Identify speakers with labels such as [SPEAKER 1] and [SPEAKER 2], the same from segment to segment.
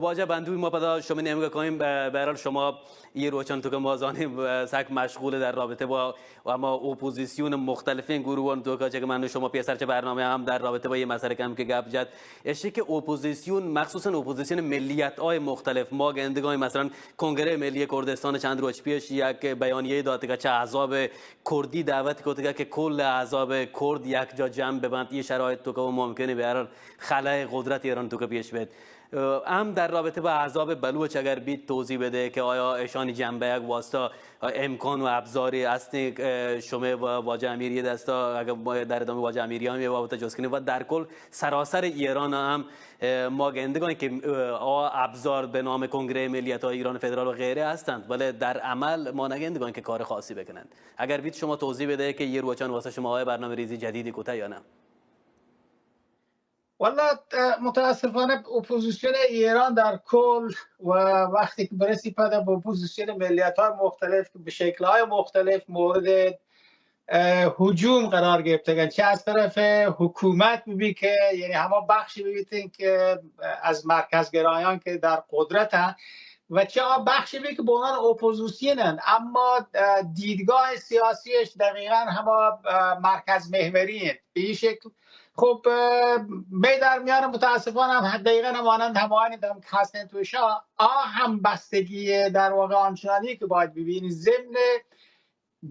[SPEAKER 1] واجه بندوی ما پدا شما نمیگه کنیم برای شما یه روچان تو که مازانی سک مشغول در رابطه با و اما اپوزیسیون مختلفین گروهان تو که من شما پیسرچه برنامه هم در رابطه با یه مسئله کم که گپ زد اشی که اپوزیسیون مخصوصا اپوزیسیون ملیت های مختلف ما گندگان مثلا کنگره ملی کردستان چند روز پیش یک بیانیه داد که چه احزاب کردی دعوت کرد که کل احزاب کرد یک جا جمع ببند یه شرایط تو که ممکنه برای خلای قدرت ایران تو که پیش بیاد هم در رابطه با احزاب بلوچ اگر بید توضیح بده که آیا ایشان جنبه یک واسطه امکان و ابزاری است شما و واجه امیری دستا اگر در ادامه واجه امیری هم یه بابت جز کنیم و در کل سراسر ایران هم ما گندگانی که ابزار به نام کنگره ملیت های ایران فدرال و غیره هستند ولی در عمل ما نگندگان که کار خاصی بکنند اگر بید شما توضیح بده که یه روچان واسه شما های برنامه ریزی جدیدی کوته یا نه.
[SPEAKER 2] والا متاسفانه اپوزیسیون ایران در کل و وقتی که برسی پده با اپوزیسیون ملیت های مختلف به شکل های مختلف مورد هجوم قرار گرفته چه از طرف حکومت ببین که یعنی همه بخشی ببینید که از مرکزگرایان که در قدرت هست و چه بخشی ببین که به عنوان اپوزیسیون اما دیدگاه سیاسیش دقیقا همه مرکز محوری هست. به این شکل خب می در میان متاسفانه هم دقیقا همانند همانی هم هستن توشا هم بستگی در واقع آنچنانی که باید ببینید ضمن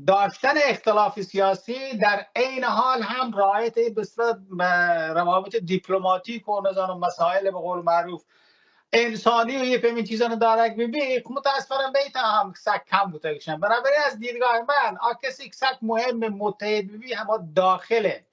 [SPEAKER 2] داشتن اختلاف سیاسی در عین حال هم رعایت روابط دیپلماتیک و نظام مسائل به قول معروف انسانی و یه پمین چیزان دارک ببین متاسفانه بیتا هم سک کم بوده کشن بنابراین از دیدگاه من کسی که سک مهم متحد ببین همه داخله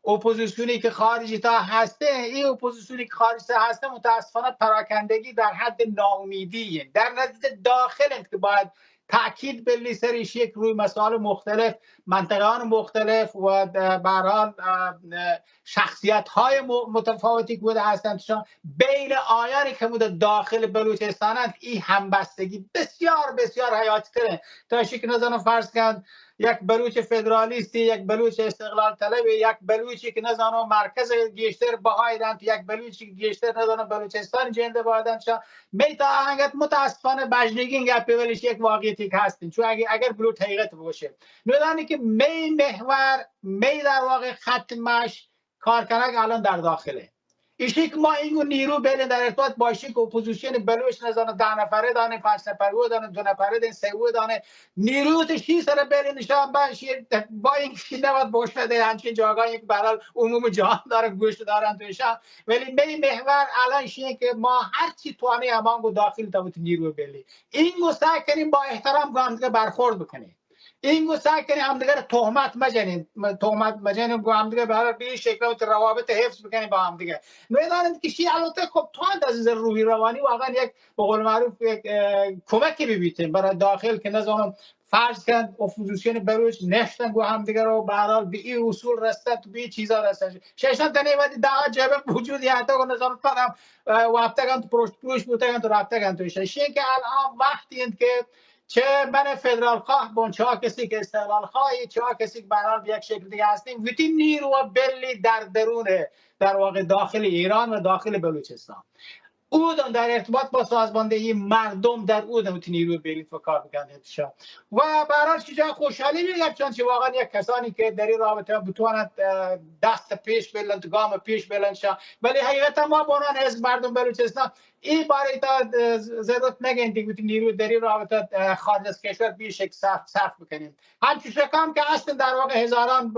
[SPEAKER 2] اپوزیسیونی که خارجی تا هسته این اپوزیسیونی که خارجی تا هسته متاسفانه پراکندگی در حد ناامیدی در نتیجه داخل که باید تاکید به سریش یک روی مسائل مختلف منطقه‌های مختلف و به هر حال شخصیت‌های متفاوتی که بوده هستند بین آیانی که بوده داخل بلوچستان این همبستگی بسیار بسیار حیاتی تره تا شکل نظرم فرض کن یک بلوچ فدرالیستی یک بلوچ استقلال طلبی یک بلوچی که نزانم مرکز گیشتر بهایدن یک بلوچی که گیشتر نزانم بلوچستان جنده بایدن شا میتا آهنگت متاسفانه بجنگین گپی ولیش یک واقعیتی که هستین چون اگر بلوچ حقیقت باشه ندانی که می محور می در واقع ختمش کارکنک الان در داخله ایشی که ما اینو نیرو بین در ارتباط باشی که اپوزیسیون بلوچ نزانه 10 نفره دانه 5 نفره دانه 2 نفره دانه 3 دانه نیرو تشی سر بین نشان باشه با این که نباید باش بده همچین جاگاهی که برای عموم جهان داره گوشت دارن توشا ولی می محور الان شیه که ما هر چی توانه همانگو داخل تا نیرو بلی اینو سعی کنیم با احترام گام برخورد بکنیم این سعی کنیم همدیگر تهمت مجنیم گو همدیگر برای به شکل و روابط حفظ بکنیم با همدیگر میدانید که شیعه البته خب تا از روحی روانی واقعا یک به قول معروف یک کمکی ببیتیم برای داخل که نظام فرض کن اپوزیسیون بلوچ نشتن گو همدیگر رو به هر حال به این اصول رسیدن تو به چیزا رسیدن ششن تنی ودی ده جبه وجودی حتی که نظام فهم وقتگان تو پروش بودن تو رفتگان تو شین که الان وقتی اند که چه من فدرال خواه بون چه کسی که استقلال خواهی چه کسی که برحال به یک شکل دیگه هستیم ویتی نیرو و بلی در درونه در واقع داخل ایران و داخل بلوچستان اودن در ارتباط با سازماندهی مردم در اودن ویتی نیرو بلی و کار بکنه و برحال چیزا خوشحالی میگم چون چه واقعا یک کسانی که در این رابطه بتواند دست پیش بلند گام پیش بلند شا ولی حقیقتا ما بانان از مردم بلوچستان این باره تا ضرورت نگین دیگه نیرو در این رابطه خارج از کشور بیشک صرف بکنیم همچون شکام که اصلا در واقع هزاران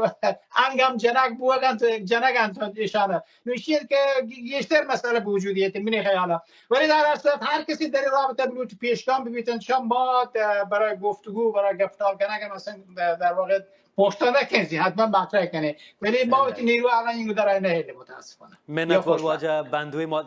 [SPEAKER 2] انگم جنگ بوگن تو جنگن تو ایشانه نوشید که گیشتر مسئله بوجودیت منی خیالا ولی در اصل هر کسی در این رابطه بلوچ پیشگام ببینن شما ما برای گفتگو برای گفتار کردن مثلا در واقع پشتانه کنی حتما مطرح کنه ولی ما نیرو الان اینو در این متاسفانه
[SPEAKER 1] من واجه بندوی ما